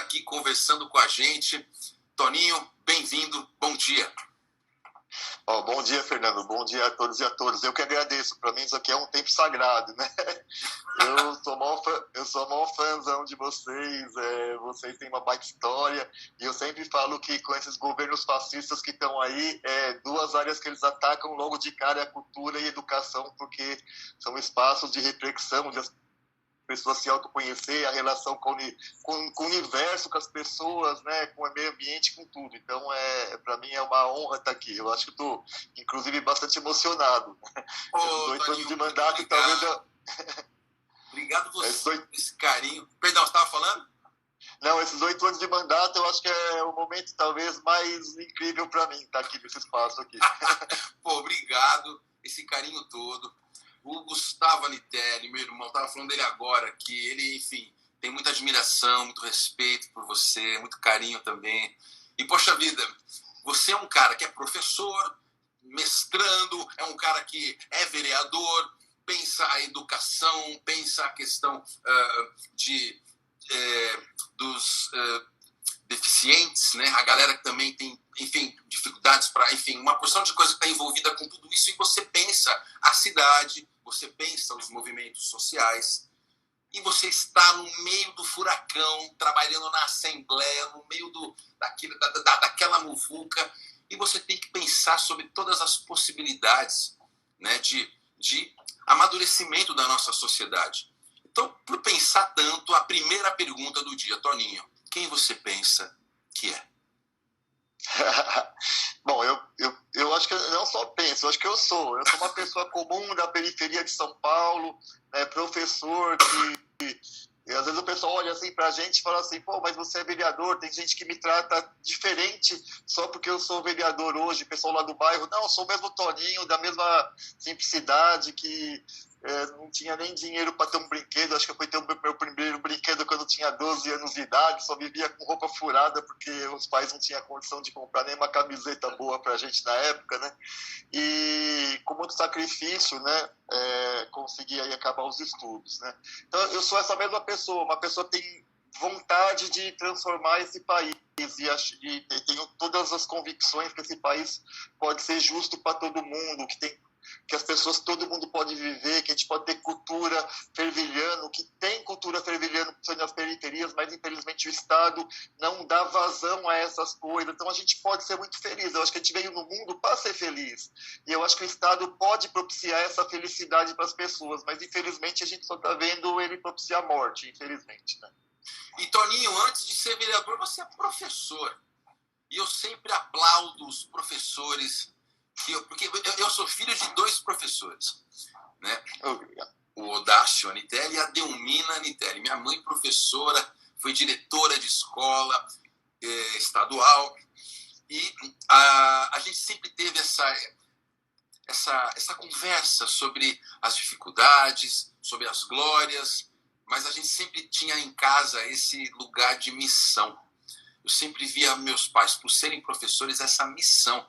aqui conversando com a gente. Toninho, bem-vindo, bom dia. Bom dia, Fernando. Bom dia a todos e a todas. Eu que agradeço. Para mim, isso aqui é um tempo sagrado, né? Eu sou maior fãzão de vocês. Vocês têm uma baita história. E eu sempre falo que com esses governos fascistas que estão aí, duas áreas que eles atacam logo de cara é a cultura e a educação, porque são espaços de reflexão, de pessoas se autoconhecer, a relação com o universo, com as pessoas, né, com o meio ambiente, com tudo. Então, para mim é uma honra estar aqui. Eu acho que estou, inclusive, bastante emocionado. Esses 8 anos de mandato, obrigado. Talvez... Obrigado você por esse carinho. Perdão, você estava falando? Não, esses 8 anos de mandato, eu acho que é o momento, talvez, mais incrível para mim, estar aqui nesse espaço aqui. Obrigado. Esse carinho todo. O Gustavo Anitelli, meu irmão, estava falando dele agora, que ele, enfim, tem muita admiração, muito respeito por você, muito carinho também. E, poxa vida, você é um cara que é professor, mestrando, é um cara que é vereador, pensa a educação, pensa a questão dos deficientes, né? A galera que também tem, enfim, dificuldades para, enfim, uma porção de coisa que está envolvida com tudo isso, e você pensa a cidade, você pensa os movimentos sociais, e você está no meio do furacão, trabalhando na Assembleia, no meio daquela muvuca, e você tem que pensar sobre todas as possibilidades, né, de amadurecimento da nossa sociedade. Então, por pensar tanto, a primeira pergunta do dia, Toninho, quem você pensa que é? Bom, eu acho que eu não só penso, eu acho que eu sou uma pessoa comum da periferia de São Paulo, né, professor e às vezes o pessoal olha assim pra gente e fala assim, pô, mas você é vereador, tem gente que me trata diferente só porque eu sou vereador hoje, o pessoal lá do bairro, não, eu sou o mesmo Toninho, da mesma simplicidade, que não tinha nem dinheiro para ter um brinquedo, acho que eu fui ter o meu primeiro brinquedo quando eu tinha 12 anos de idade, só vivia com roupa furada porque os pais não tinham condição de comprar nem uma camiseta boa pra gente na época, né? E com muito sacrifício, né, consegui aí acabar os estudos, né? Então eu sou essa mesma pessoa, uma pessoa que tem vontade de transformar esse país e tenho todas as convicções que esse país pode ser justo para todo mundo, que as pessoas, todo mundo pode viver, que a gente pode ter cultura fervilhando, que tem cultura fervilhando nas periferias, mas infelizmente o Estado não dá vazão a essas coisas. Então a gente pode ser muito feliz. Eu acho que a gente veio no mundo para ser feliz. E eu acho que o Estado pode propiciar essa felicidade para as pessoas, mas infelizmente a gente só está vendo ele propiciar a morte, infelizmente, né? E Toninho, antes de ser vereador, você é professor. E eu sempre aplaudo os professores, porque eu sou filho de 2 professores, né? O Odácio Anitelli e a Delmina Anitelli. Minha mãe, professora, foi diretora de escola estadual, e a gente sempre teve essa conversa sobre as dificuldades, sobre as glórias, mas a gente sempre tinha em casa esse lugar de missão. Eu sempre via meus pais, por serem professores, essa missão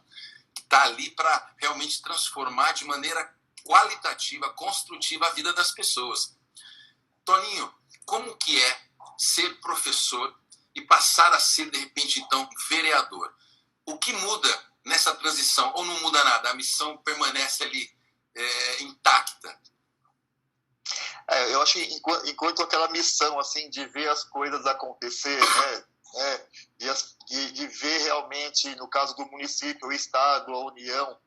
que está ali para realmente transformar de maneira qualitativa, construtiva a vida das pessoas. Toninho, como que é ser professor e passar a ser, de repente, então, vereador? O que muda nessa transição? Ou não muda nada? A missão permanece ali intacta? Eu acho que enquanto aquela missão assim, de ver as coisas acontecer, né, de ver realmente, no caso do município, o Estado, a União,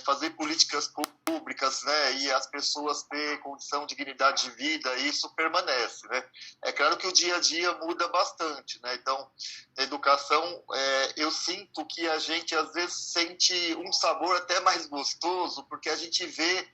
fazer políticas públicas, né, e as pessoas ter condição, dignidade de vida, isso permanece, né? É claro que o dia a dia muda bastante, né? Então, na educação, eu sinto que a gente às vezes sente um sabor até mais gostoso, porque a gente vê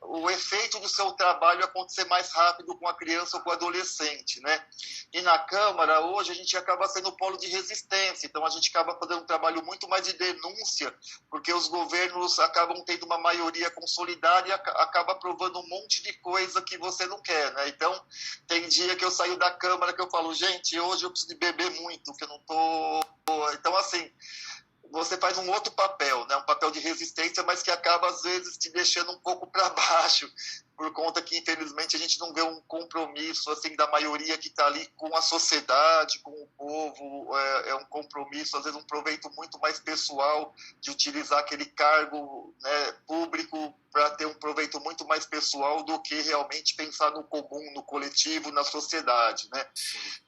o efeito do seu trabalho acontecer mais rápido com a criança ou com o adolescente, né? E na Câmara, hoje, a gente acaba sendo polo de resistência, então a gente acaba fazendo um trabalho muito mais de denúncia, porque os governos acabam tendo uma maioria consolidada e acaba aprovando um monte de coisa que você não quer, né? Então, tem dia que eu saio da Câmara que eu falo, gente, hoje eu preciso de beber muito, que eu não tô... Então, assim, você faz um outro papel, né? Um papel de resistência, mas que acaba, às vezes, te deixando um pouco para baixo, por conta que, infelizmente, a gente não vê um compromisso assim, da maioria que está ali com a sociedade, com o povo. É um compromisso, às vezes um proveito muito mais pessoal de utilizar aquele cargo, né, público para ter um proveito muito mais pessoal do que realmente pensar no comum, no coletivo, na sociedade, né?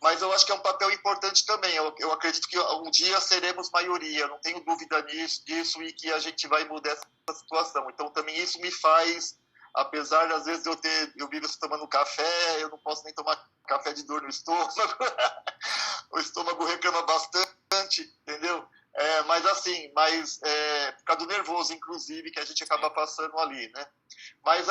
Mas eu acho que é um papel importante também. Eu acredito que um dia seremos maioria, não tenho dúvida disso, e que a gente vai mudar essa situação. Então também isso me faz, apesar de às vezes eu vivo tomando café, eu não posso nem tomar café de dor no estômago, o estômago reclama bastante, entendeu? Por causa do nervoso, inclusive, que a gente acaba passando ali, né? Mas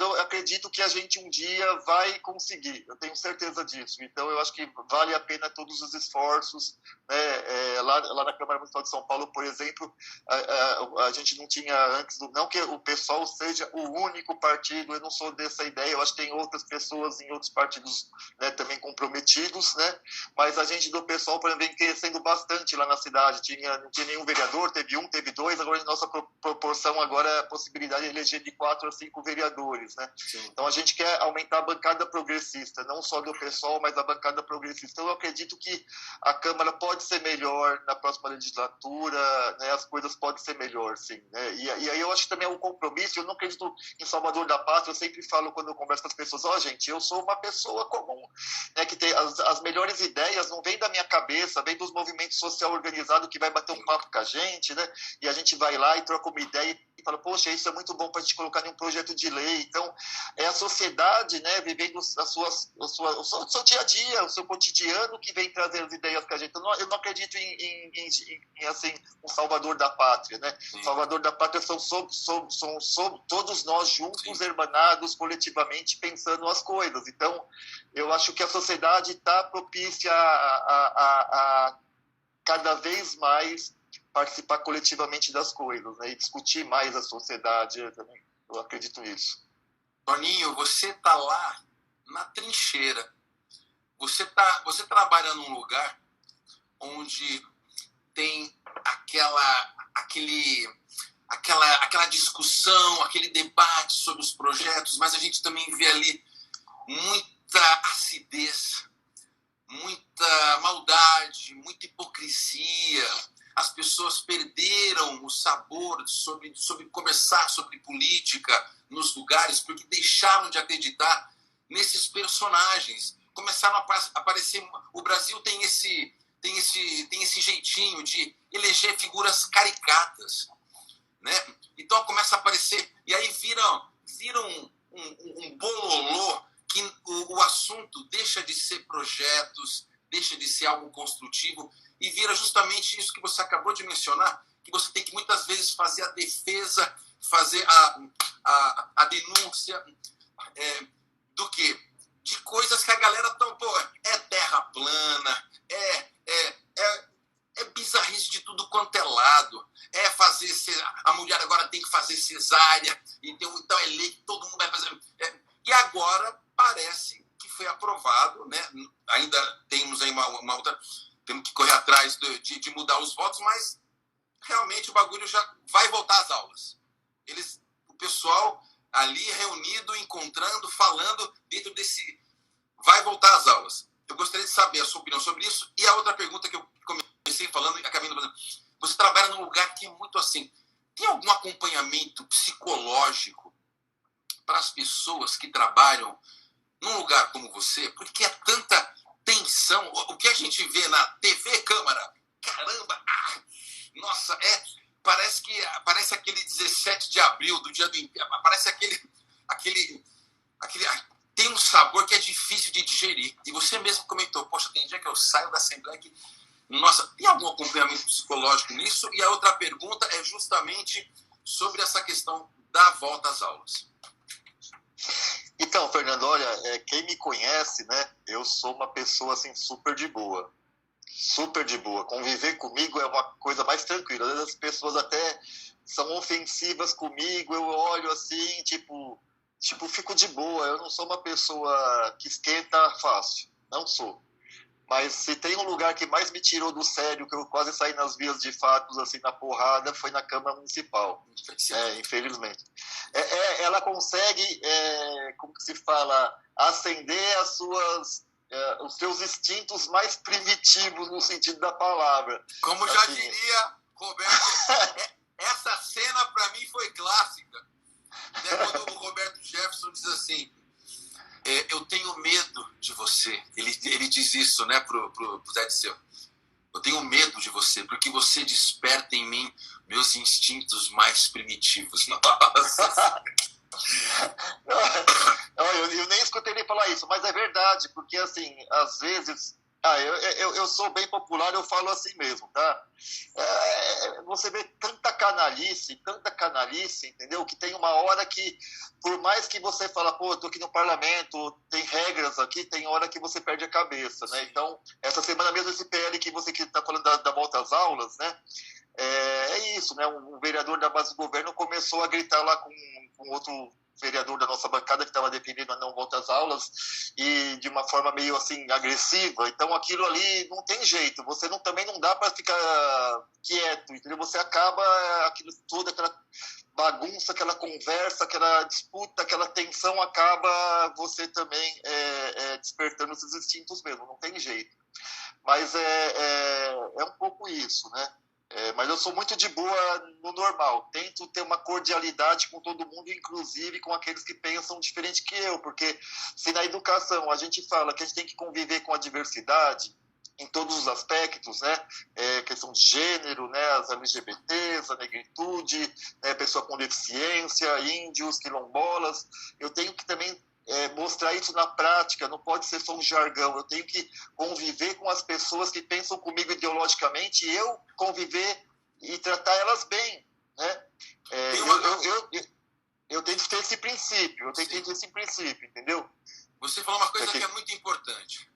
eu acredito que a gente um dia vai conseguir, eu tenho certeza disso. Então eu acho que vale a pena todos os esforços, né? Lá na Câmara Municipal de São Paulo, por exemplo, a gente não tinha antes, não que o PSOL seja o único partido, eu não sou dessa ideia, eu acho que tem outras pessoas em outros partidos, né, também comprometidos, né? Mas a gente do PSOL, por exemplo, vem crescendo bastante lá na cidade, não tinha nenhum vereador, teve um, teve dois, agora a nossa proporção agora é a possibilidade de eleger de 4 a 5 vereadores, né? Sim. Então a gente quer aumentar a bancada progressista, não só do PSOL, mas a bancada progressista. Então eu acredito que a Câmara pode ser melhor na próxima legislatura, né? As coisas podem ser melhor, sim, né? E aí eu acho que também é um compromisso. Eu não acredito em Salvador da Pátria, eu sempre falo quando eu converso com as pessoas, gente, eu sou uma pessoa comum, né? Que tem as melhores ideias não vêm da minha cabeça, vêm dos movimentos social organizados que vai bater um papo com a gente, né? E a gente vai lá e troca uma ideia e fala, poxa, isso é muito bom para a gente colocar em um projeto de lei. Então, é a sociedade, né, vivendo o seu dia a dia, o seu cotidiano, que vem trazer as ideias que a gente... Eu não acredito em assim, um salvador da pátria, né? Sim. Salvador da pátria são todos nós juntos, sim, hermanados coletivamente, pensando as coisas. Então, eu acho que a sociedade está propícia a cada vez mais participar coletivamente das coisas, né? E discutir mais a sociedade. Eu acredito nisso. Toninho, você está lá na trincheira. Você trabalha num lugar onde tem aquela discussão, aquele debate sobre os projetos, mas a gente também vê ali muita acidez, muita maldade, muita hipocrisia. As pessoas perderam o sabor sobre conversar sobre política nos lugares porque deixaram de acreditar nesses personagens. Começaram a aparecer... O Brasil tem esse jeitinho de eleger figuras caricatas, né? Então começa a aparecer... E aí vira um bololô que o assunto deixa de ser projetos, deixa de ser algo construtivo e vira justamente isso que você acabou de mencionar, que você tem que muitas vezes fazer a defesa, fazer a denúncia do quê? De coisas que a galera tão, é terra plana, é bizarrice de tudo quanto é lado, a mulher agora tem que fazer cesárea, então é lei que todo mundo vai fazer. E agora parece que foi aprovado, né? Ainda temos aí uma outra... Temos que correr atrás de mudar os votos, mas realmente o bagulho já vai voltar às aulas. O pessoal ali reunido, encontrando, falando dentro desse... Vai voltar às aulas. Eu gostaria de saber a sua opinião sobre isso. E a outra pergunta que eu comecei falando e acabei não fazendo. Você trabalha num lugar que é muito assim. Tem algum acompanhamento psicológico para as pessoas que trabalham num lugar como você? Porque é tanta tensão. O que a gente vê na TV Câmara, caramba, nossa, parece aquele 17 de abril, do dia do Império, parece aquele tem um sabor que é difícil de digerir. E você mesmo comentou, poxa, tem dia que eu saio da Assembleia que, nossa, tem algum acompanhamento psicológico nisso? E a outra pergunta é justamente sobre essa questão da volta às aulas. Então, Fernando, olha, quem me conhece, né, eu sou uma pessoa, assim, super de boa. Super de boa. Conviver comigo é uma coisa mais tranquila. Às vezes as pessoas até são ofensivas comigo, eu olho assim, tipo, fico de boa. Eu não sou uma pessoa que esquenta fácil. Não sou. Mas se tem um lugar que mais me tirou do sério, que eu quase saí nas vias de fatos, assim, na porrada, foi na Câmara Municipal. Infelizmente. Ela consegue, como que se fala, acender os seus instintos mais primitivos, no sentido da palavra. Como já assim, diria Roberto, essa cena para mim foi clássica. Quando o Roberto Jefferson diz assim, eu tenho medo de você. Ele diz isso, né, pro Zé Disseu. Eu tenho medo de você, porque você desperta em mim meus instintos mais primitivos. Nossa. Eu nem escutei ele falar isso, mas é verdade, porque, assim, às vezes... eu sou bem popular, eu falo assim mesmo, tá? Você vê tanta canalice, entendeu? Que tem uma hora que, por mais que você fala, pô, eu tô aqui no parlamento, tem regras aqui, tem hora que você perde a cabeça, né? Então, essa semana mesmo, esse PL que você que tá falando da volta às aulas, né? É isso, né? Um vereador da base do governo começou a gritar lá com outro vereador da nossa bancada que estava defendendo a não volta às aulas e de uma forma meio assim agressiva. Então aquilo ali não tem jeito, você também não dá para ficar quieto, entendeu? Você acaba aquilo tudo, aquela bagunça, aquela conversa, aquela disputa, aquela tensão, acaba você também despertando esses instintos mesmo, não tem jeito. Mas é um pouco isso, né? Mas eu sou muito de boa no normal. Tento ter uma cordialidade com todo mundo, inclusive com aqueles que pensam diferente que eu. Porque se na educação a gente fala que a gente tem que conviver com a diversidade em todos os aspectos, né? Questão de gênero, né? As LGBTs, a negritude, né? Pessoa com deficiência, índios, quilombolas. Eu tenho que também mostrar isso na prática, não pode ser só um jargão. Eu tenho que conviver com as pessoas que pensam comigo ideologicamente e eu conviver e tratar elas bem, né? Eu tenho que ter esse princípio, entendeu? Você falou uma coisa que é muito importante.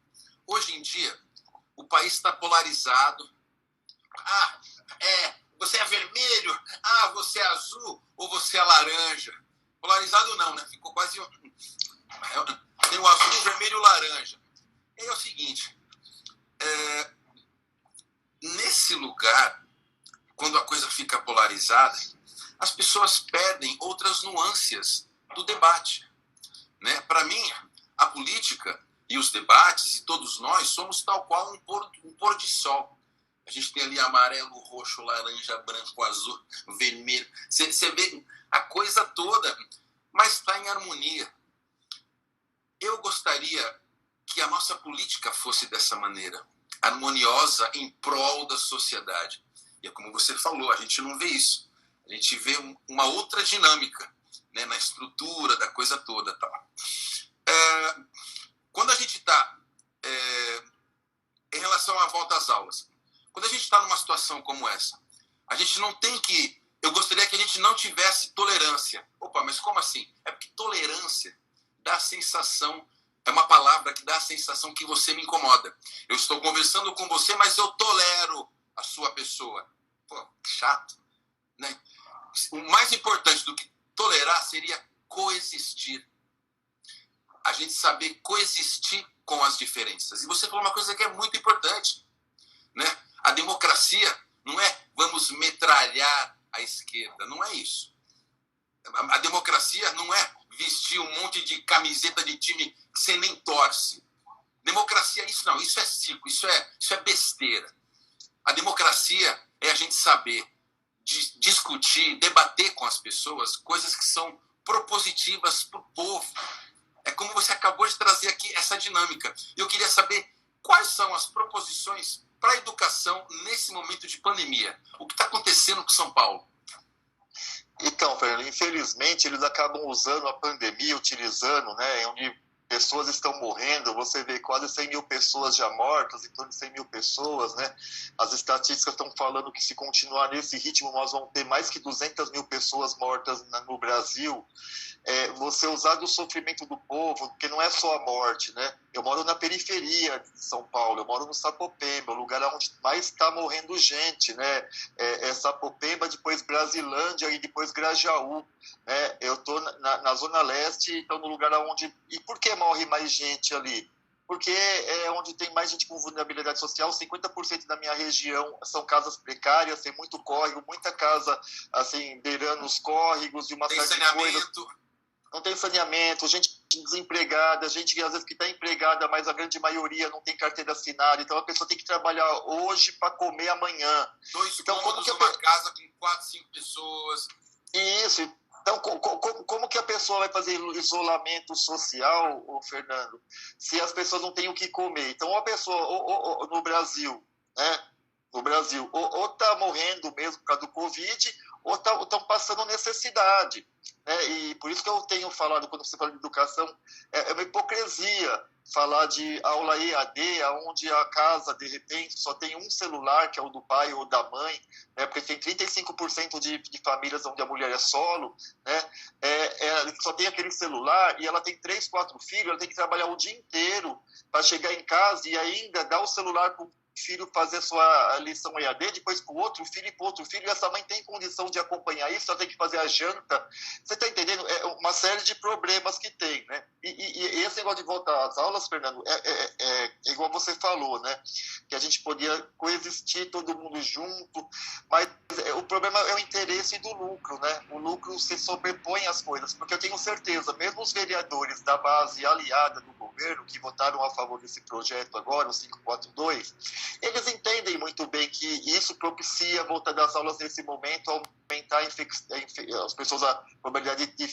Hoje em dia, o país está polarizado. Você é vermelho, você é azul ou você é laranja. Polarizado não, né? Ficou quase... Tem o azul, o vermelho e o laranja. É o seguinte, nesse lugar, quando a coisa fica polarizada, as pessoas perdem outras nuances do debate, né? Para mim, a política e os debates, e todos nós, somos tal qual um pôr de sol. A gente tem ali amarelo, roxo, laranja, branco, azul, vermelho. Você vê a coisa toda, mas está em harmonia. Eu gostaria que a nossa política fosse dessa maneira, harmoniosa em prol da sociedade. E é como você falou, a gente não vê isso. A gente vê uma outra dinâmica, né, na estrutura da coisa toda. Tá? Quando a gente está, em relação à volta às aulas, quando a gente está numa situação como essa, a gente não tem que... Eu gostaria que a gente não tivesse tolerância. Opa, mas como assim? É porque tolerância dá a sensação, é uma palavra que dá a sensação que você me incomoda. Eu estou conversando com você, mas eu tolero a sua pessoa. Pô, chato, né? O mais importante do que tolerar seria coexistir. A gente saber coexistir com as diferenças. E você falou uma coisa que é muito importante, né? A democracia não é vamos metralhar a esquerda, não é isso. A democracia não é vestir um monte de camiseta de time que você nem torce. Democracia, isso não, isso é circo, isso é besteira. A democracia é a gente saber discutir, debater com as pessoas coisas que são propositivas para o povo. É como você acabou de trazer aqui essa dinâmica. Eu queria saber quais são as proposições para a educação nesse momento de pandemia. O que está acontecendo com São Paulo? Então, Fernando, infelizmente eles acabam usando a pandemia, utilizando, né, onde pessoas estão morrendo, você vê quase 100 mil pessoas já mortas, em torno de 100 mil pessoas, né? As estatísticas estão falando que se continuar nesse ritmo nós vamos ter mais que 200 mil pessoas mortas no Brasil. Você usar do sofrimento do povo, porque não é só a morte, né? Eu moro na periferia de São Paulo, eu moro no Sapopemba, o lugar onde mais está morrendo gente, né? Sapopemba, depois Brasilândia e depois Grajaú, né? Eu estou na Zona Leste, então no lugar onde... E por que morre mais gente ali? porque é onde tem mais gente com vulnerabilidade social. 50% da minha região são casas precárias, tem muito córrego, muita casa assim, beirando os córregos, de uma Tem série de coisas. Não tem saneamento, gente desempregada, gente que às vezes que está empregada, mas a grande maioria não tem carteira assinada, então a pessoa tem que trabalhar hoje para comer amanhã. 2 então, cômodos numa casa com 4, 5 pessoas. Isso. Então, como que a pessoa vai fazer isolamento social, Fernando, se as pessoas não têm o que comer? Então, a pessoa, no Brasil, né? No Brasil, ou está morrendo mesmo por causa do Covid, ou estão passando necessidade. Né? E por isso que eu tenho falado, quando você fala de educação, é uma hipocrisia falar de aula EAD, onde a casa, de repente, só tem um celular, que é o do pai ou da mãe, né? Porque tem 35% de famílias onde a mulher é solo, né? Só tem aquele celular e ela tem 3, 4 filhos, ela tem que trabalhar o dia inteiro para chegar em casa e ainda dar o celular para o filho fazer sua lição EAD, depois para o outro filho e para o outro filho, e essa mãe tem condição de acompanhar isso, ela tem que fazer a janta. Você está entendendo? É uma série de problemas que tem, né? E esse negócio de voltar às aulas, Fernando, é igual você falou, né? Que a gente podia coexistir todo mundo junto, mas o problema é o interesse do lucro, né? O lucro se sobrepõe às coisas, porque eu tenho certeza, mesmo os vereadores da base aliada do governo, que votaram a favor desse projeto agora, o 542, eles entendem muito bem que isso propicia a volta das aulas nesse momento, aumentar as pessoas, a probabilidade de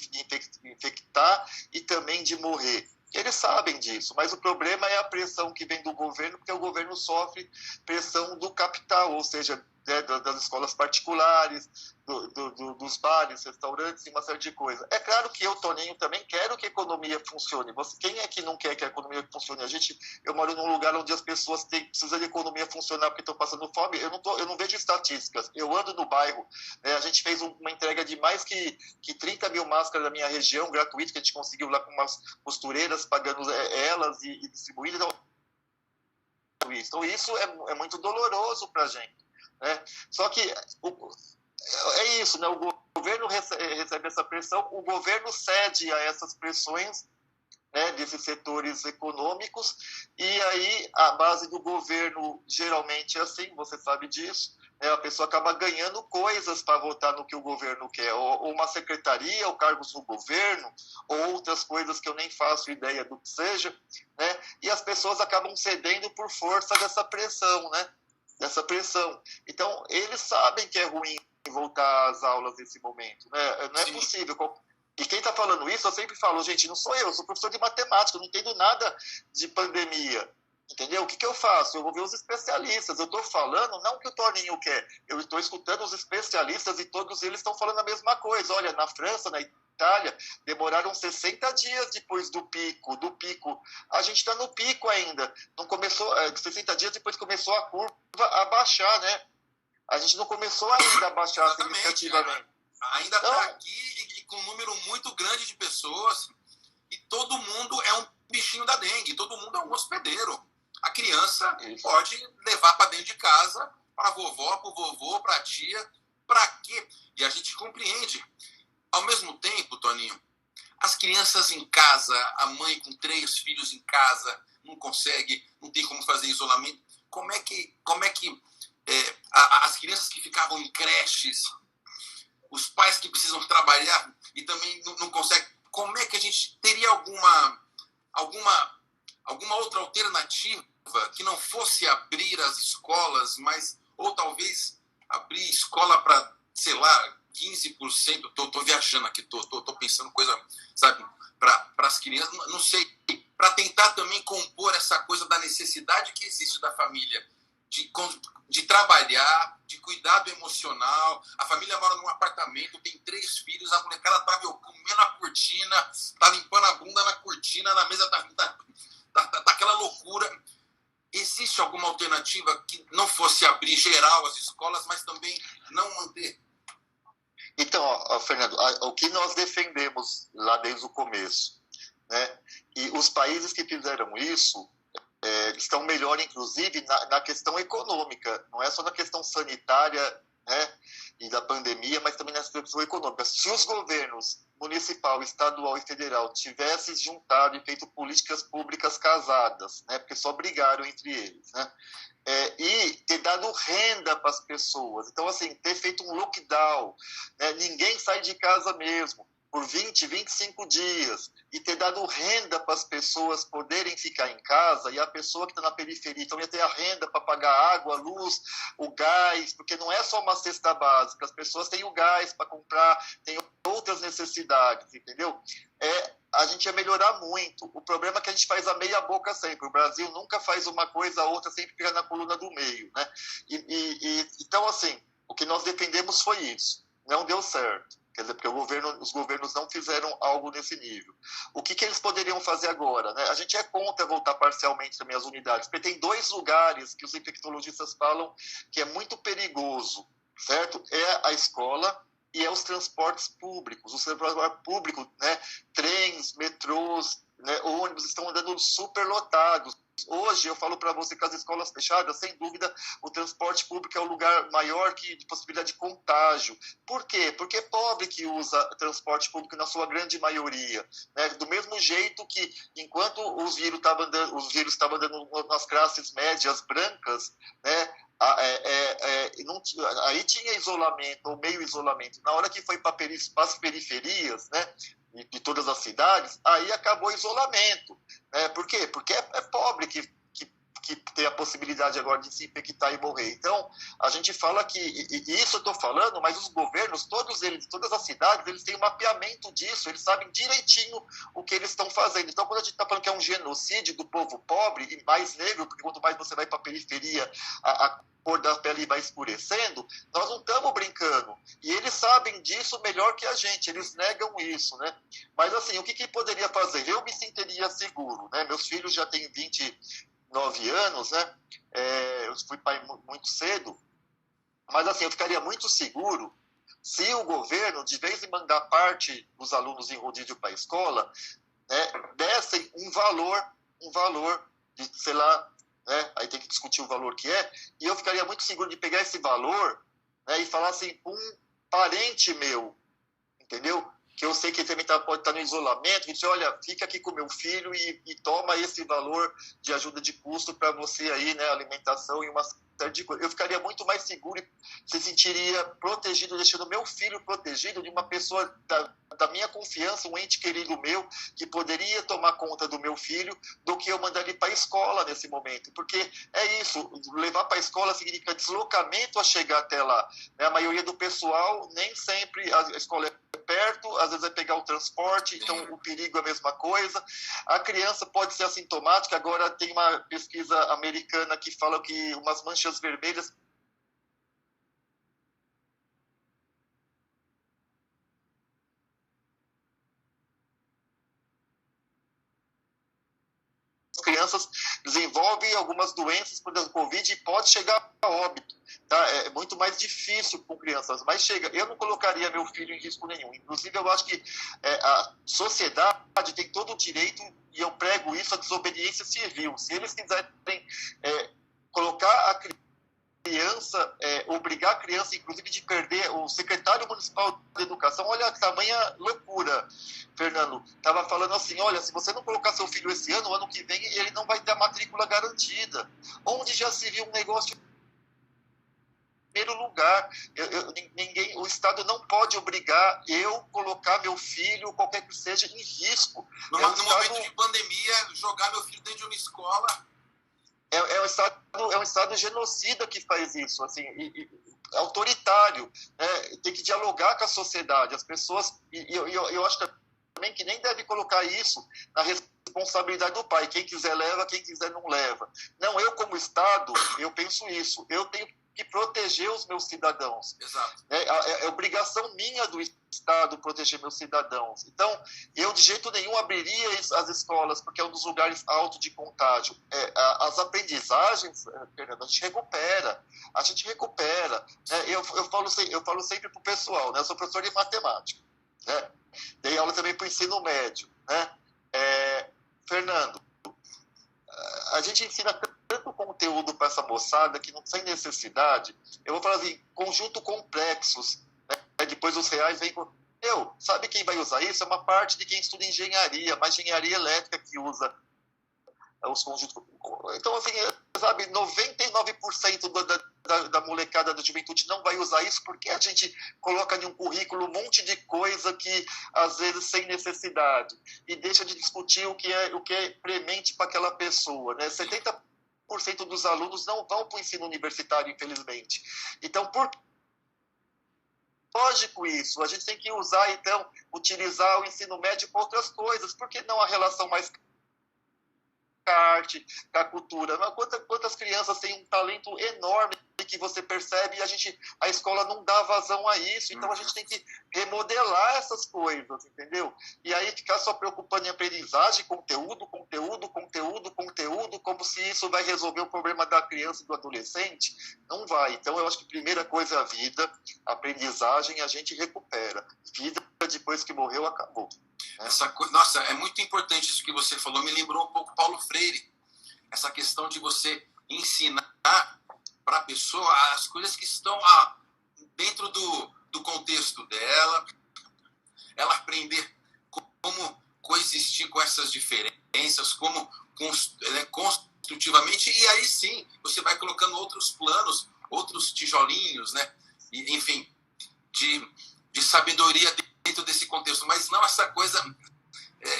infectar e também de morrer. Eles sabem disso, mas o problema é a pressão que vem do governo, porque o governo sofre pressão do capital, ou seja, das escolas particulares, dos bares, restaurantes e uma série de coisas. É claro que eu, Toninho, também quero que a economia funcione. Quem é que não quer que a economia funcione? Eu moro num lugar onde as pessoas precisam de economia funcionar porque estão passando fome. Eu não vejo estatísticas. Eu ando no bairro, né? A gente fez uma entrega de mais que 30 mil máscaras da minha região, gratuito, que a gente conseguiu lá com umas costureiras, pagando elas e distribuindo. Então, isso é muito doloroso para a gente. Né? Só que é isso, né? O governo recebe essa pressão, o governo cede a essas pressões, né, desses setores econômicos, e aí a base do governo geralmente é assim, você sabe disso, né? A pessoa acaba ganhando coisas para votar no que o governo quer, ou uma secretaria, ou cargos no governo, ou outras coisas que eu nem faço ideia do que seja, né? E as pessoas acabam cedendo por força dessa pressão, né? Dessa pressão. Então, eles sabem que é ruim voltar às aulas nesse momento, né? Não é Sim. possível. E quem está falando isso, eu sempre falo, gente, não sou eu sou professor de matemática, eu não entendo nada de pandemia, entendeu? O que eu faço? Eu vou ver os especialistas, eu estou falando não o que o Toninho quer, eu estou escutando os especialistas e todos eles estão falando a mesma coisa. Olha, na França, na Itália, demoraram 60 dias depois do pico. A gente está no pico ainda. Não começou, 60 dias depois começou a curva a baixar, né? A gente não começou ainda a baixar significativamente. Ainda está aqui e com um número muito grande de pessoas, e todo mundo é um bichinho da dengue, todo mundo é um hospedeiro. A criança pode levar para dentro de casa, para a vovó, para o vovô, para a tia, para quê? E a gente compreende. Ao mesmo tempo, Toninho, as crianças em casa, a mãe com 3 filhos em casa, não consegue, não tem como fazer isolamento. Como é que as crianças que ficavam em creches, os pais que precisam trabalhar e também não conseguem, como é que a gente teria alguma outra alternativa que não fosse abrir as escolas, ou talvez abrir escola para, sei lá, 15%, estou viajando aqui, estou pensando coisa, sabe, para as crianças, não sei, para tentar também compor essa coisa da necessidade que existe da família, de trabalhar, de cuidado emocional. A família mora num apartamento, tem 3 filhos, a molecada tá comendo a cortina, tá limpando a bunda na cortina, na mesa tá aquela loucura. Existe alguma alternativa que não fosse abrir geral as escolas, mas também não manter? Então, Fernando, o que nós defendemos lá desde o começo, né? E os países que fizeram isso estão melhor, inclusive, na questão econômica, não é só na questão sanitária né, e da pandemia, mas também nessa questão econômica. Se os governos municipal, estadual e federal tivessem juntado e feito políticas públicas casadas, né, porque só brigaram entre eles, né, e ter dado renda para as pessoas. Então, assim, ter feito um lockdown, né, ninguém sai de casa mesmo, por 20, 25 dias, e ter dado renda para as pessoas poderem ficar em casa, e a pessoa que está na periferia, então ia ter a renda para pagar água, luz, o gás, porque não é só uma cesta básica, as pessoas têm o gás para comprar, têm outras necessidades, entendeu? A gente ia melhorar muito. O problema é que a gente faz a meia boca sempre. O Brasil nunca faz uma coisa, a outra sempre fica na coluna do meio, né? Então, assim, o que nós defendemos foi isso. Não deu certo. Quer dizer, porque os governos não fizeram algo nesse nível. O que eles poderiam fazer agora, né? A gente é contra voltar parcialmente também às unidades, porque tem 2 lugares que os infectologistas falam que é muito perigoso, certo? É a escola e é os transportes públicos. Os transportes públicos, né? Trens, metrôs, né? Ônibus estão andando super lotados. Hoje, eu falo para você que as escolas fechadas, sem dúvida, o transporte público é o lugar maior de possibilidade de contágio. Por quê? Porque é pobre que usa transporte público na sua grande maioria. Né? Do mesmo jeito que, enquanto os vírus estavam andando nas classes médias brancas, né? Aí tinha isolamento, ou meio isolamento. Na hora que foi para as periferias, né? De todas as cidades, aí acabou o isolamento. Por quê? Porque é pobre que tem a possibilidade agora de se infectar e morrer. Então, a gente fala que, e isso eu estou falando, mas os governos, todos eles, todas as cidades, eles têm um mapeamento disso, eles sabem direitinho o que eles estão fazendo. Então, quando a gente está falando que é um genocídio do povo pobre e mais negro, porque quanto mais você vai para a periferia, a cor da pele vai escurecendo, nós não estamos brincando. E eles sabem disso melhor que a gente, eles negam isso, né? Mas, assim, o que poderia fazer? Eu me sentiria seguro, né? Meus filhos já têm 29 anos, né? Eu fui pai muito cedo, mas, assim, eu ficaria muito seguro se o governo, de vez em mandar parte dos alunos em rodízio para a escola, né, dessem um valor de, sei lá, né, aí tem que discutir o valor que é, e eu ficaria muito seguro de pegar esse valor, né, e falar assim, um parente meu, entendeu? Que eu sei que ele também pode estar no isolamento, e dizer, olha, fica aqui com meu filho e toma esse valor de ajuda de custo para você aí, né, alimentação e uma série de coisas. Eu ficaria muito mais seguro e se sentiria protegido, deixando meu filho protegido de uma pessoa da minha confiança, um ente querido meu, que poderia tomar conta do meu filho, do que eu mandar ele para a escola nesse momento. Porque é isso, levar para a escola significa deslocamento a chegar até lá. A maioria do pessoal, nem sempre a escola é perto, às vezes vai pegar o transporte, então o perigo é a mesma coisa. A criança pode ser assintomática, agora tem uma pesquisa americana que fala que umas manchas vermelhas crianças desenvolvem algumas doenças por exemplo, Covid e pode chegar a óbito. Tá? É muito mais difícil com crianças, mas chega. Eu não colocaria meu filho em risco nenhum. Inclusive, eu acho que a sociedade tem todo o direito, e eu prego isso, a desobediência civil. Se eles quiserem colocar a criança, obrigar a criança, inclusive, de perder o secretário municipal de educação, olha a tamanha loucura, Fernando. Estava falando assim, olha, se você não colocar seu filho esse ano, o ano que vem, ele não vai ter a matrícula garantida. Onde já se viu um negócio em primeiro lugar? O Estado não pode obrigar eu colocar meu filho, qualquer que seja, em risco. No momento de pandemia, jogar meu filho dentro de uma escola... É um Estado genocida que faz isso, assim, autoritário, né? Tem que dialogar com a sociedade, as pessoas, eu acho também que nem deve colocar isso na responsabilidade do pai, quem quiser leva, quem quiser não leva. Não, eu como Estado, eu penso isso, eu tenho que proteger os meus cidadãos. Exato. É obrigação minha do Estado proteger meus cidadãos. Então, eu de jeito nenhum abriria as escolas, porque é um dos lugares altos de contágio. As aprendizagens, Fernando, a gente recupera. Né? Eu falo sempre para o pessoal, né? Eu sou professor de matemática, né? Dei aula também para o ensino médio. Né? Fernando, a gente ensina tanto conteúdo para essa moçada que não tem necessidade. Eu vou falar assim, conjunto complexos, né? Depois os reais vêm com... sabe quem vai usar isso? É uma parte de quem estuda engenharia, mas engenharia elétrica que usa os conjuntos. Então, assim, sabe, 99% da molecada da juventude não vai usar isso porque a gente coloca em um currículo um monte de coisa que, às vezes, sem necessidade, e deixa de discutir o que é premente para aquela pessoa, né? 70% dos alunos não vão para o ensino universitário, infelizmente. Então, lógico isso, a gente tem que usar, então, utilizar o ensino médio para outras coisas, por que não a relação mais com a arte, com a cultura? Quantas crianças têm um talento enorme que você percebe e a escola não dá vazão a isso, então a gente tem que remodelar essas coisas, entendeu? E aí ficar só preocupando em aprendizagem, conteúdo, como se isso vai resolver o problema da criança e do adolescente, não vai. Então eu acho que a primeira coisa é a vida, a aprendizagem a gente recupera, vida depois que morreu acabou. Nossa, é muito importante isso que você falou, me lembrou um pouco Paulo Freire, essa questão de você ensinar para a pessoa as coisas que estão dentro do contexto dela, ela aprender como coexistir com essas diferenças, como construtivamente, e aí sim você vai colocando outros planos, outros tijolinhos, né? E, enfim, de sabedoria dentro desse contexto, mas não essa coisa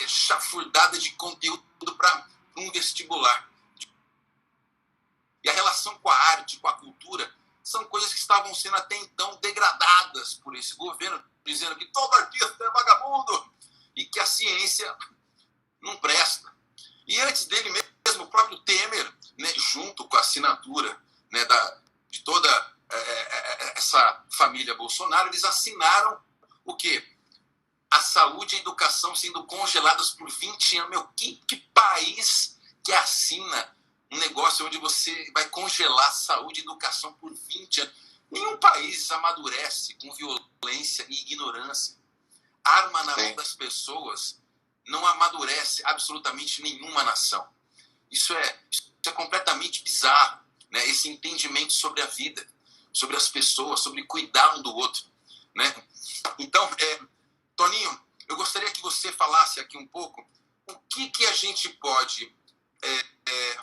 chafurdada de conteúdo para um vestibular. E a relação com a arte, com a cultura, são coisas que estavam sendo até então degradadas por esse governo, dizendo que todo artista é vagabundo e que a ciência não presta. E antes dele mesmo, o próprio Temer, né, junto com a assinatura, né, de toda essa família Bolsonaro, eles assinaram o quê? A saúde e a educação sendo congeladas por 20 anos. Meu, que país que assina um negócio onde você vai congelar saúde e educação por 20 anos? Nenhum país amadurece com violência e ignorância. Arma na mão das pessoas não amadurece absolutamente nenhuma nação. Isso é completamente bizarro, né? Esse entendimento sobre a vida, sobre as pessoas, sobre cuidar um do outro, né? Então, Toninho, eu gostaria que você falasse aqui um pouco o que a gente pode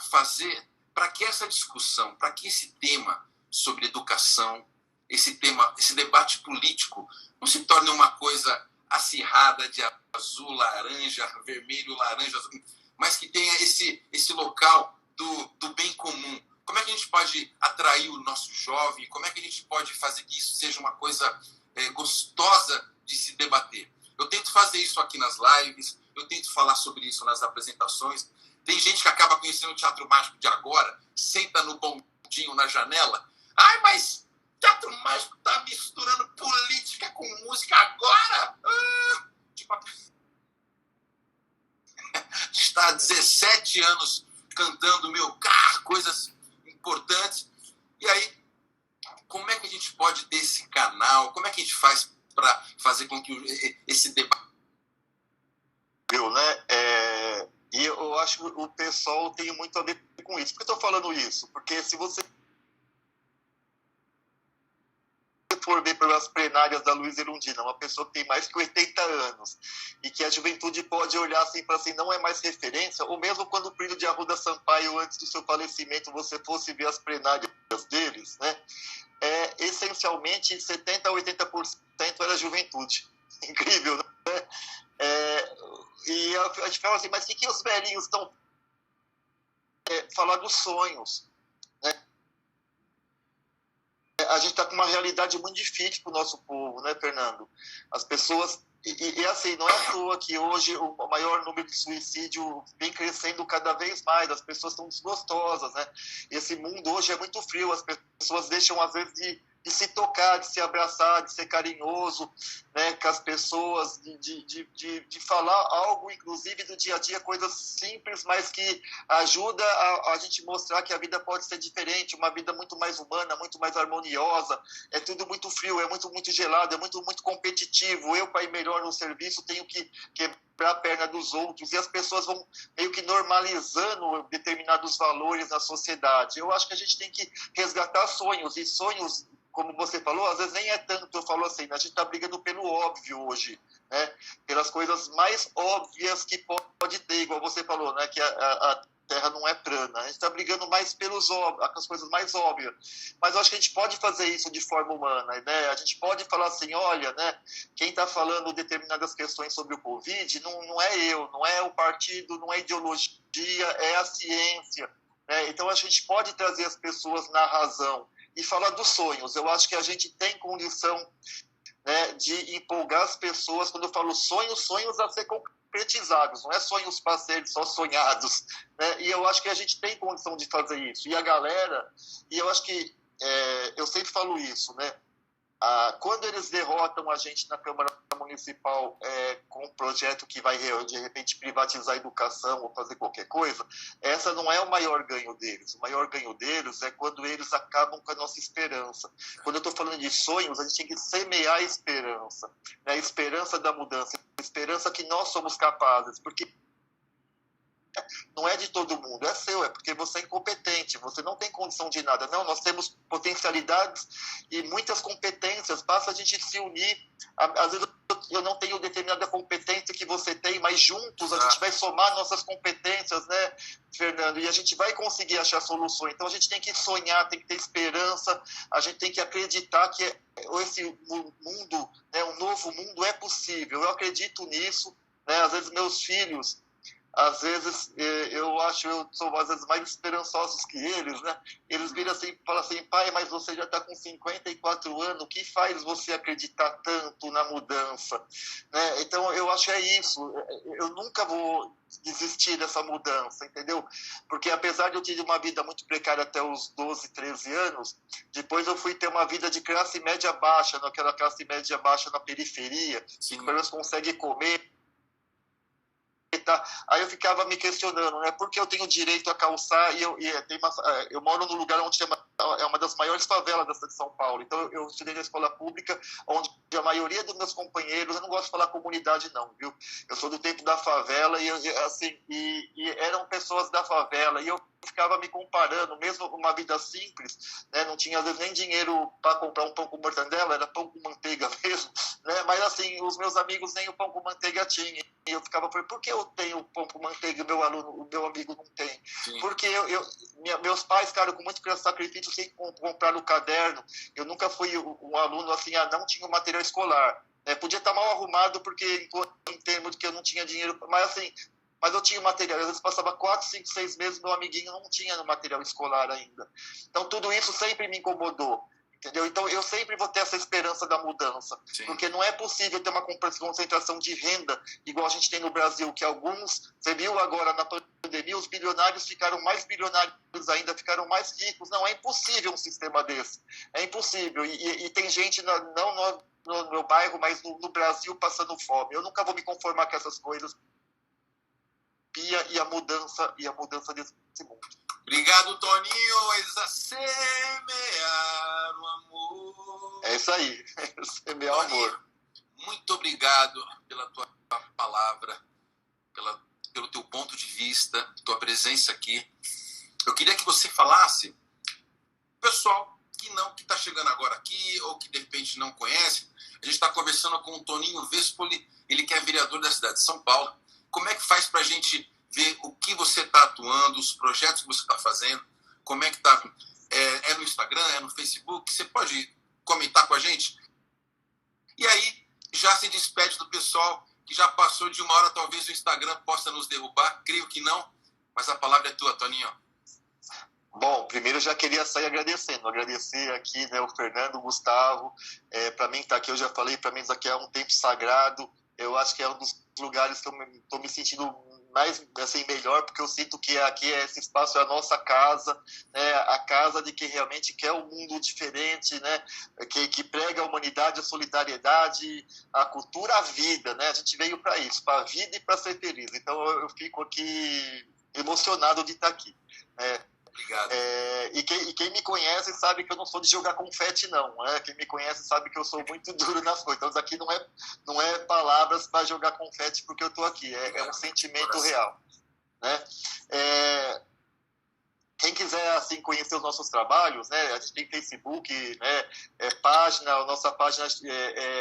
fazer para que essa discussão, para que esse tema sobre educação, esse debate político, não se torne uma coisa acirrada de azul, laranja, vermelho, laranja, mas que tenha esse local do bem comum. Como é que a gente pode atrair o nosso jovem? Como é que a gente pode fazer que isso seja uma coisa gostosa de se debater? Eu tento fazer isso aqui nas lives, eu tento falar sobre isso nas apresentações. Tem gente que acaba conhecendo o Teatro Mágico de agora, senta no bondinho na janela. Ai, mas Teatro Mágico está misturando política com música agora? Está há 17 anos cantando meu carro, coisas importantes. E aí, como é que a gente pode ter esse canal? Como é que a gente faz para fazer com que esse debate... E eu acho que o pessoal tem muito a ver com isso. Por que eu estou falando isso? Porque se você for ver pelas plenárias da Luísa Erundina, uma pessoa que tem mais que 80 anos, e que a juventude pode olhar assim para assim, não é mais referência, ou mesmo quando o Plínio de Arruda Sampaio, antes do seu falecimento, você fosse ver as plenárias deles, né? Essencialmente 70% a 80% era juventude. Incrível, né? E a gente fala assim, mas o que os velhinhos estão falar dos sonhos, né? A gente está com uma realidade muito difícil para o nosso povo, né, Fernando? As pessoas... E assim, não é à toa que hoje o maior número de suicídio vem crescendo cada vez mais, as pessoas estão desgostosas, né? Esse mundo hoje é muito frio, as pessoas deixam, às vezes, de se tocar, de se abraçar, de ser carinhoso, né, com as pessoas, de falar algo, inclusive, do dia a dia, coisas simples, mas que ajuda a gente mostrar que a vida pode ser diferente, uma vida muito mais humana, muito mais harmoniosa. É tudo muito frio, é muito gelado, é muito competitivo. Eu, para ir melhor no serviço, tenho que quebrar a perna dos outros, e as pessoas vão meio que normalizando determinados valores na sociedade. Eu acho que a gente tem que resgatar sonhos, e sonhos, como você falou, às vezes nem é tanto, eu falo assim, a gente está brigando pelo óbvio hoje, né? Pelas coisas mais óbvias que pode ter, igual você falou, né? Que a Terra não é plana. A gente está brigando mais pelas coisas mais óbvias. Mas eu acho que a gente pode fazer isso de forma humana, né? A gente pode falar assim, olha, né? Quem está falando determinadas questões sobre o Covid não é eu, não é o partido, não é a ideologia, é a ciência, né? Então a gente pode trazer as pessoas na razão e falar dos sonhos. Eu acho que a gente tem condição, né, de empolgar as pessoas. Quando eu falo sonhos a ser concretizados, não é sonhos para serem só sonhados, né? E eu acho que a gente tem condição de fazer isso. E a galera, e eu acho que, eu sempre falo isso, né? Quando eles derrotam a gente na Câmara Municipal com um projeto que vai, de repente, privatizar a educação ou fazer qualquer coisa, essa não é o maior ganho deles. O maior ganho deles é quando eles acabam com a nossa esperança. Quando eu estou falando de sonhos, a gente tem que semear a esperança, né? A esperança da mudança, a esperança que nós somos capazes, porque não é de todo mundo, é seu, é porque você é incompetente, você não tem condição de nada. Não, nós temos potencialidades e muitas competências, basta a gente se unir. Às vezes eu não tenho determinada competência que você tem, mas juntos a gente vai somar nossas competências, né, Fernando? E a gente vai conseguir achar soluções. Então a gente tem que sonhar, tem que ter esperança, a gente tem que acreditar que esse mundo, né, um novo mundo é possível. Eu acredito nisso, né? Às vezes meus filhos, às vezes, eu sou às vezes mais esperançosos que eles, né? Eles viram assim, falam assim, pai, mas você já está com 54 anos, o que faz você acreditar tanto na mudança? Né? Então, eu acho que é isso, eu nunca vou desistir dessa mudança, entendeu? Porque apesar de eu ter uma vida muito precária até os 12, 13 anos, depois eu fui ter uma vida de classe média baixa, naquela classe média baixa na periferia, que pelo menos consegue comer. Aí eu ficava me questionando, né? Por que eu tenho direito a calçar eu moro num lugar onde é uma das maiores favelas da cidade de São Paulo. Então eu estudei na escola pública, onde a maioria dos meus companheiros, eu não gosto de falar comunidade não, viu? Eu sou do tempo da favela e eram pessoas da favela, e eu ficava me comparando, mesmo uma vida simples, né? Não tinha às vezes nem dinheiro para comprar um pão com mortandela, era pão com manteiga mesmo, né? Mas assim, os meus amigos nem o pão com manteiga tinham. E eu ficava falando, por que eu tenho pão com manteiga e o meu amigo não tem? Sim. Porque meus pais, cara, com muito sacrifício, sem comprar o caderno, eu nunca fui um aluno assim, não tinha o material escolar. Podia estar mal arrumado, porque em termos de que eu não tinha dinheiro, mas eu tinha material. Às vezes passava 4, 5, 6 meses, meu amiguinho não tinha no material escolar ainda. Então tudo isso sempre me incomodou. Entendeu? Então eu sempre vou ter essa esperança da mudança. Sim. Porque não é possível ter uma concentração de renda igual a gente tem no Brasil, que alguns, você viu agora na pandemia, os bilionários ficaram mais bilionários ainda, ficaram mais ricos. Não, é impossível um sistema desse. É impossível. E tem gente, não no meu bairro, mas no Brasil, passando fome. Eu nunca vou me conformar com essas coisas. E a mudança desse mundo. Obrigado, Toninho. Semear o amor. É isso aí. Semear o amor. Muito obrigado pela tua palavra, pelo teu ponto de vista, tua presença aqui. Eu queria que você falasse, pessoal que está chegando agora aqui, ou que de repente não conhece, a gente está conversando com o Toninho Vespoli, ele que é vereador da cidade de São Paulo. Como é que faz para a gente ver o que você está atuando, os projetos que você está fazendo, como é que está? É no Instagram, é no Facebook? Você pode comentar com a gente? E aí, já se despede do pessoal que já passou de 1 hora, talvez o Instagram possa nos derrubar, creio que não, mas a palavra é tua, Toninho. Bom, primeiro eu já queria sair agradecer aqui, né, o Fernando, o Gustavo, para mim estar aqui, eu já falei, para mim isso aqui é um tempo sagrado, eu acho que é um dos lugares que eu estou me sentindo mais assim, melhor, porque eu sinto que aqui esse espaço é a nossa casa, né? A casa de quem realmente quer um mundo diferente, né? Que prega a humanidade, a solidariedade, a cultura, a vida, né? A gente veio para isso, para a vida e para ser feliz. Então eu fico aqui emocionado de estar aqui. Obrigado. E quem me conhece sabe que eu não sou de jogar confete, não. Quem me conhece sabe que eu sou muito duro nas coisas. Então, isso aqui não é palavras para jogar confete porque eu estou aqui. É um sentimento real. Né? Quem quiser assim, conhecer os nossos trabalhos, né? A gente tem Facebook, né? A nossa página,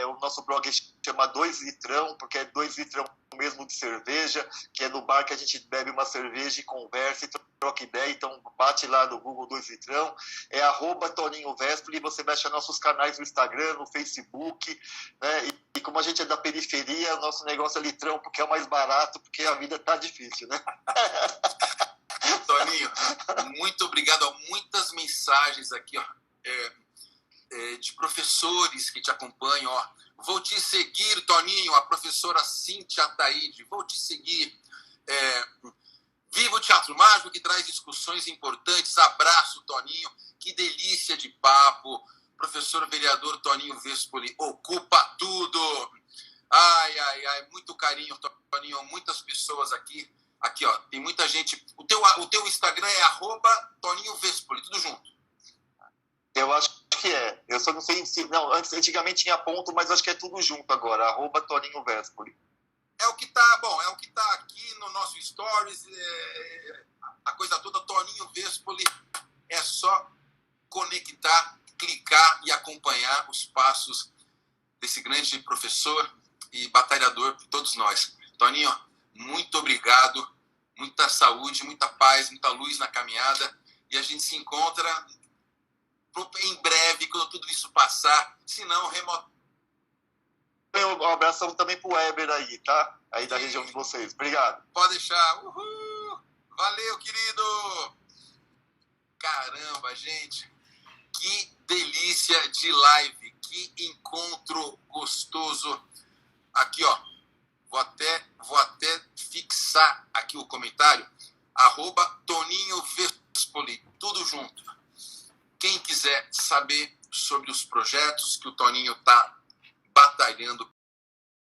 o nosso blog chama 2 Litrão, porque é 2 Litrão mesmo de cerveja, que é no bar que a gente bebe uma cerveja e conversa e troca ideia. Então bate lá no Google 2 Litrão, é @ToninhoVespoli, você vai achar nossos canais no Instagram, no Facebook, né? E como a gente é da periferia, o nosso negócio é litrão, porque é o mais barato, porque a vida tá difícil, né? Toninho, muito obrigado. Há muitas mensagens aqui, ó, de professores que te acompanham. Ó. Vou te seguir, Toninho, a professora Cíntia Ataíde. Vou te seguir. Viva o Teatro Mágico, que traz discussões importantes. Abraço, Toninho. Que delícia de papo. Professor vereador Toninho Vespoli, ocupa tudo. Ai, muito carinho, Toninho. Muitas pessoas aqui. Aqui, ó, tem muita gente. O teu Instagram é @Toninho Vespoli, tudo junto. Eu acho que é. Eu só não sei se. Não, antigamente tinha ponto, mas acho que é tudo junto agora. @Toninho Vespoli. É o que tá, é o que tá aqui no nosso Stories. A coisa toda, Toninho Vespoli. É só conectar, clicar e acompanhar os passos desse grande professor e batalhador por todos nós. Toninho, muito obrigado, muita saúde, muita paz, muita luz na caminhada, e a gente se encontra em breve, quando tudo isso passar, se não, remoto. Um abração também pro Weber aí, tá? Aí da região de vocês. Obrigado. Pode deixar. Uhul! Valeu, querido! Caramba, gente, que delícia de live, que encontro gostoso. Aqui, ó, vou até fixar aqui o comentário, @Toninho Vespoli, tudo junto. Quem quiser saber sobre os projetos que o Toninho está batalhando